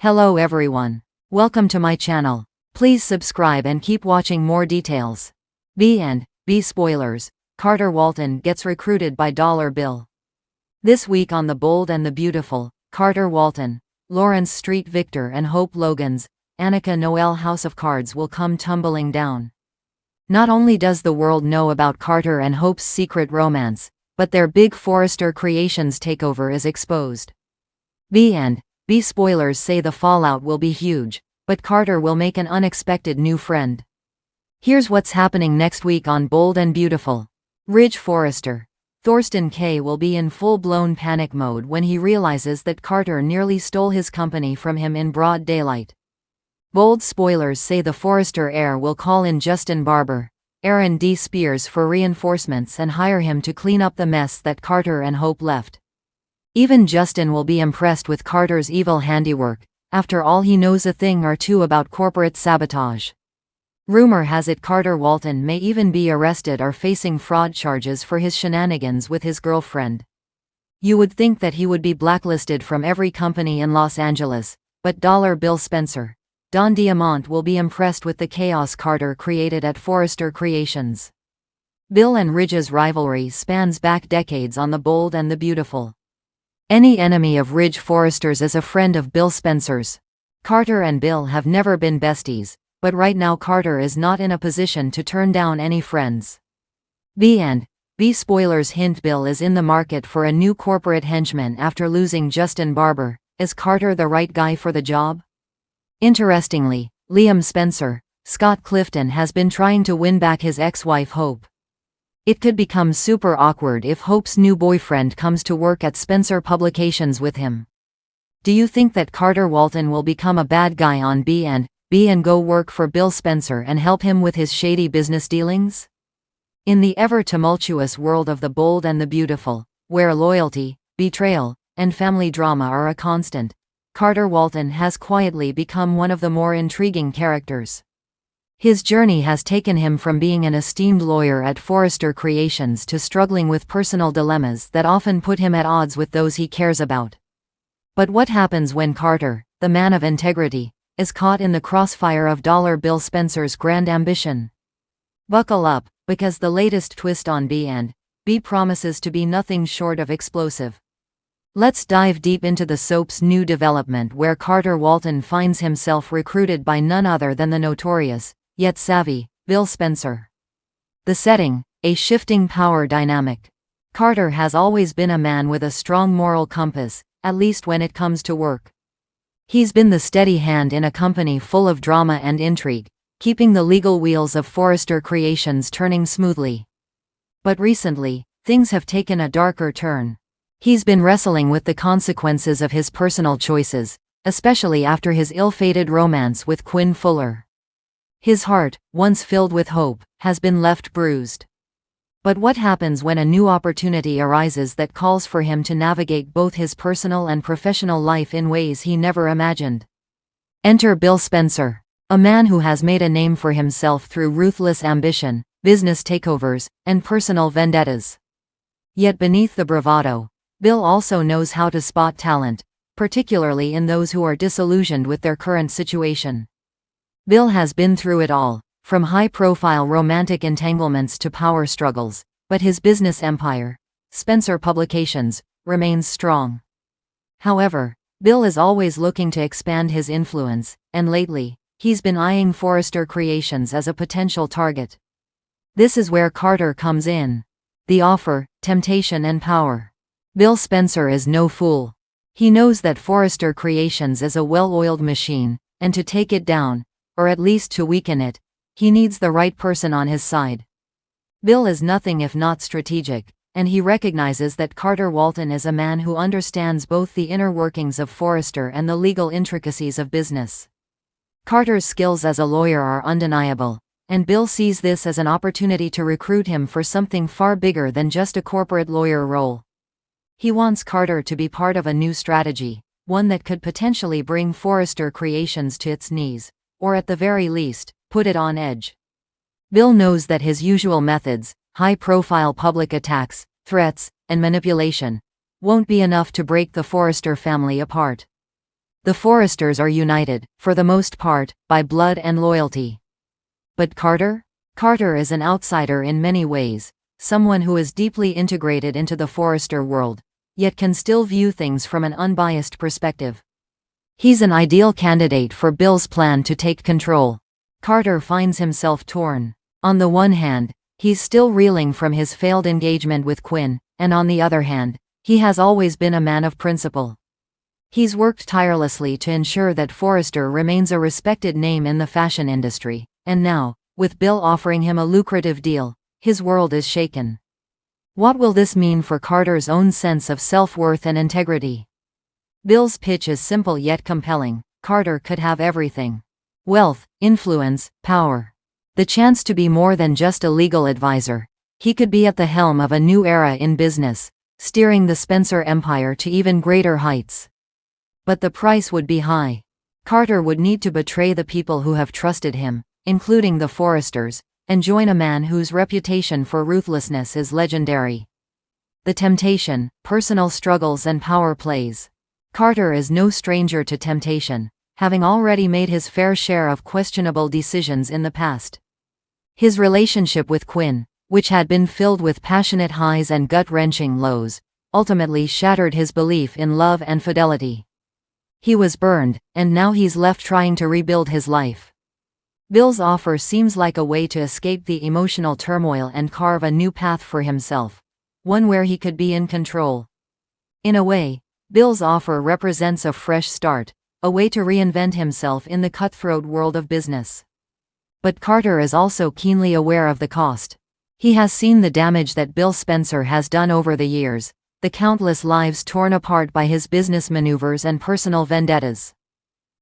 Hello everyone. Welcome to my channel. Please subscribe and keep watching more details. B spoilers. Carter Walton gets recruited by Dollar Bill. This week on The Bold and the Beautiful, Carter Walton, Lawrence Street Victor and Hope Logan's Annika Noel House of Cards will come tumbling down. Not only does the world know about Carter and Hope's secret romance, but their big Forrester Creations takeover is exposed. B spoilers say the fallout will be huge, but Carter will make an unexpected new friend. Here's what's happening next week on Bold and Beautiful. Ridge Forrester. Thorsten Kaye will be in full-blown panic mode when he realizes that Carter nearly stole his company from him in broad daylight. Bold spoilers say the Forrester heir will call in Justin Barber, Aaron D. Spears for reinforcements and hire him to clean up the mess that Carter and Hope left. Even Justin will be impressed with Carter's evil handiwork. After all, he knows a thing or two about corporate sabotage. Rumor has it Carter Walton may even be arrested or facing fraud charges for his shenanigans with his girlfriend. You would think that he would be blacklisted from every company in Los Angeles, but Dollar Bill Spencer, Don Diamont will be impressed with the chaos Carter created at Forrester Creations. Bill and Ridge's rivalry spans back decades on The Bold and the Beautiful. Any enemy of Ridge Forrester's is a friend of Bill Spencer's. Carter and Bill have never been besties, but right now Carter is not in a position to turn down any friends. B spoilers hint Bill is in the market for a new corporate henchman after losing Justin Barber. Is Carter the right guy for the job? Interestingly, Liam Spencer, Scott Clifton has been trying to win back his ex-wife Hope. It could become super awkward if Hope's new boyfriend comes to work at Spencer Publications with him. Do you think that Carter Walton will become a bad guy on B and go work for Bill Spencer and help him with his shady business dealings? In the ever-tumultuous world of The Bold and the Beautiful, where loyalty, betrayal, and family drama are a constant, Carter Walton has quietly become one of the more intriguing characters. His journey has taken him from being an esteemed lawyer at Forrester Creations to struggling with personal dilemmas that often put him at odds with those he cares about. But what happens when Carter, the man of integrity, is caught in the crossfire of Dollar Bill Spencer's grand ambition? Buckle up, because the latest twist on B promises to be nothing short of explosive. Let's dive deep into the soap's new development where Carter Walton finds himself recruited by none other than the notorious, yet savvy, Bill Spencer. The setting, a shifting power dynamic. Carter has always been a man with a strong moral compass, at least when it comes to work. He's been the steady hand in a company full of drama and intrigue, keeping the legal wheels of Forrester Creations turning smoothly. But recently, things have taken a darker turn. He's been wrestling with the consequences of his personal choices, especially after his ill-fated romance with Quinn Fuller. His heart, once filled with hope, has been left bruised. But what happens when a new opportunity arises that calls for him to navigate both his personal and professional life in ways he never imagined? Enter Bill Spencer, a man who has made a name for himself through ruthless ambition, business takeovers, and personal vendettas. Yet beneath the bravado, Bill also knows how to spot talent, particularly in those who are disillusioned with their current situation. Bill has been through it all, from high-profile romantic entanglements to power struggles, but his business empire, Spencer Publications, remains strong. However, Bill is always looking to expand his influence, and lately, he's been eyeing Forrester Creations as a potential target. This is where Carter comes in. The offer, temptation and power. Bill Spencer is no fool. He knows that Forrester Creations is a well-oiled machine, and to take it down, or at least to weaken it, he needs the right person on his side. Bill is nothing if not strategic, and he recognizes that Carter Walton is a man who understands both the inner workings of Forrester and the legal intricacies of business. Carter's skills as a lawyer are undeniable, and Bill sees this as an opportunity to recruit him for something far bigger than just a corporate lawyer role. He wants Carter to be part of a new strategy, one that could potentially bring Forrester Creations to its knees, or at the very least, put it on edge. Bill knows that his usual methods, high-profile public attacks, threats, and manipulation, won't be enough to break the Forrester family apart. The Forresters are united, for the most part, by blood and loyalty. But Carter? Carter is an outsider in many ways, someone who is deeply integrated into the Forrester world, yet can still view things from an unbiased perspective. He's an ideal candidate for Bill's plan to take control. Carter finds himself torn. On the one hand, he's still reeling from his failed engagement with Quinn, and on the other hand, he has always been a man of principle. He's worked tirelessly to ensure that Forrester remains a respected name in the fashion industry, and now, with Bill offering him a lucrative deal, his world is shaken. What will this mean for Carter's own sense of self-worth and integrity? Bill's pitch is simple yet compelling. Carter could have everything: wealth, influence, power. The chance to be more than just a legal advisor. He could be at the helm of a new era in business, steering the Spencer empire to even greater heights. But the price would be high. Carter would need to betray the people who have trusted him, including the Forresters, and join a man whose reputation for ruthlessness is legendary. The temptation, personal struggles and power plays. Carter is no stranger to temptation, having already made his fair share of questionable decisions in the past. His relationship with Quinn, which had been filled with passionate highs and gut-wrenching lows, ultimately shattered his belief in love and fidelity. He was burned, and now he's left trying to rebuild his life. Bill's offer seems like a way to escape the emotional turmoil and carve a new path for himself, one where he could be in control. In a way, Bill's offer represents a fresh start, a way to reinvent himself in the cutthroat world of business. But Carter is also keenly aware of the cost. He has seen the damage that Bill Spencer has done over the years, the countless lives torn apart by his business maneuvers and personal vendettas.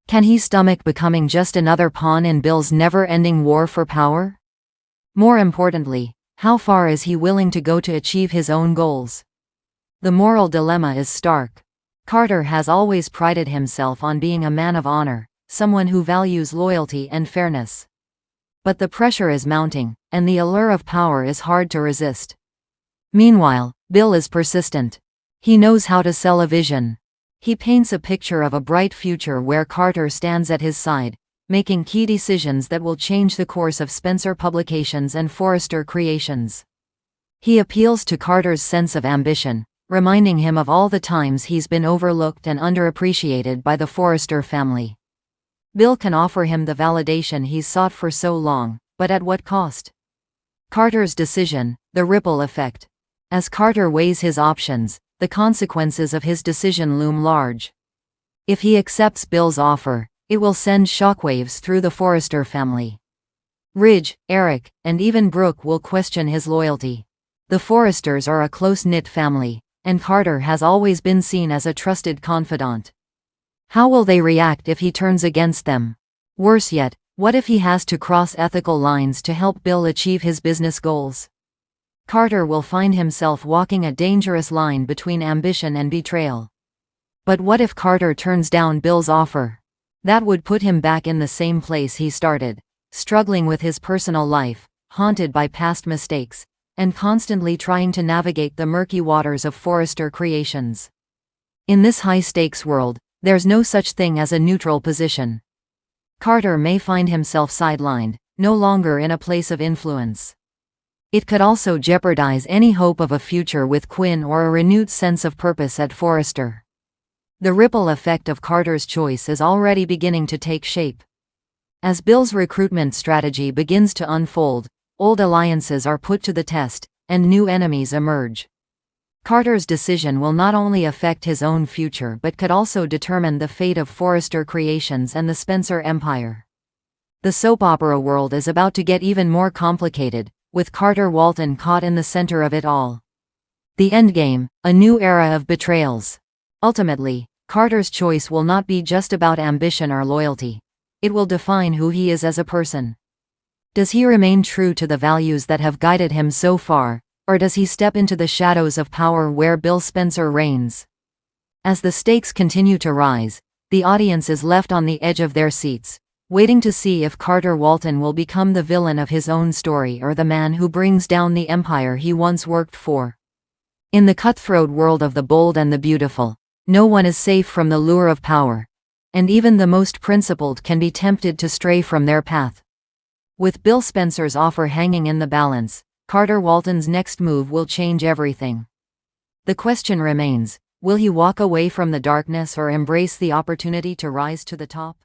Can he stomach becoming just another pawn in Bill's never-ending war for power? More importantly, how far is he willing to go to achieve his own goals? The moral dilemma is stark. Carter has always prided himself on being a man of honor, someone who values loyalty and fairness. But the pressure is mounting, and the allure of power is hard to resist. Meanwhile, Bill is persistent. He knows how to sell a vision. He paints a picture of a bright future where Carter stands at his side, making key decisions that will change the course of Spencer Publications and Forrester Creations. He appeals to Carter's sense of ambition, reminding him of all the times he's been overlooked and underappreciated by the Forrester family. Bill can offer him the validation he's sought for so long, but at what cost? Carter's decision, the ripple effect. As Carter weighs his options, the consequences of his decision loom large. If he accepts Bill's offer, it will send shockwaves through the Forrester family. Ridge, Eric, and even Brooke will question his loyalty. The Forresters are a close-knit family, and Carter has always been seen as a trusted confidant. How will they react if he turns against them? Worse yet, what if he has to cross ethical lines to help Bill achieve his business goals? Carter will find himself walking a dangerous line between ambition and betrayal. But what if Carter turns down Bill's offer? That would put him back in the same place he started, struggling with his personal life, haunted by past mistakes, and constantly trying to navigate the murky waters of Forrester Creations. In this high-stakes world, there's no such thing as a neutral position. Carter may find himself sidelined, no longer in a place of influence. It could also jeopardize any hope of a future with Quinn or a renewed sense of purpose at Forrester. The ripple effect of Carter's choice is already beginning to take shape. As Bill's recruitment strategy begins to unfold, old alliances are put to the test, and new enemies emerge. Carter's decision will not only affect his own future but could also determine the fate of Forrester Creations and the Spencer Empire. The soap opera world is about to get even more complicated, with Carter Walton caught in the center of it all. The endgame, a new era of betrayals. Ultimately, Carter's choice will not be just about ambition or loyalty. It will define who he is as a person. Does he remain true to the values that have guided him so far, or does he step into the shadows of power where Bill Spencer reigns? As the stakes continue to rise, the audience is left on the edge of their seats, waiting to see if Carter Walton will become the villain of his own story or the man who brings down the empire he once worked for. In the cutthroat world of the bold and the beautiful, no one is safe from the lure of power. And even the most principled can be tempted to stray from their path. With Bill Spencer's offer hanging in the balance, Carter Walton's next move will change everything. The question remains, will he walk away from the darkness or embrace the opportunity to rise to the top?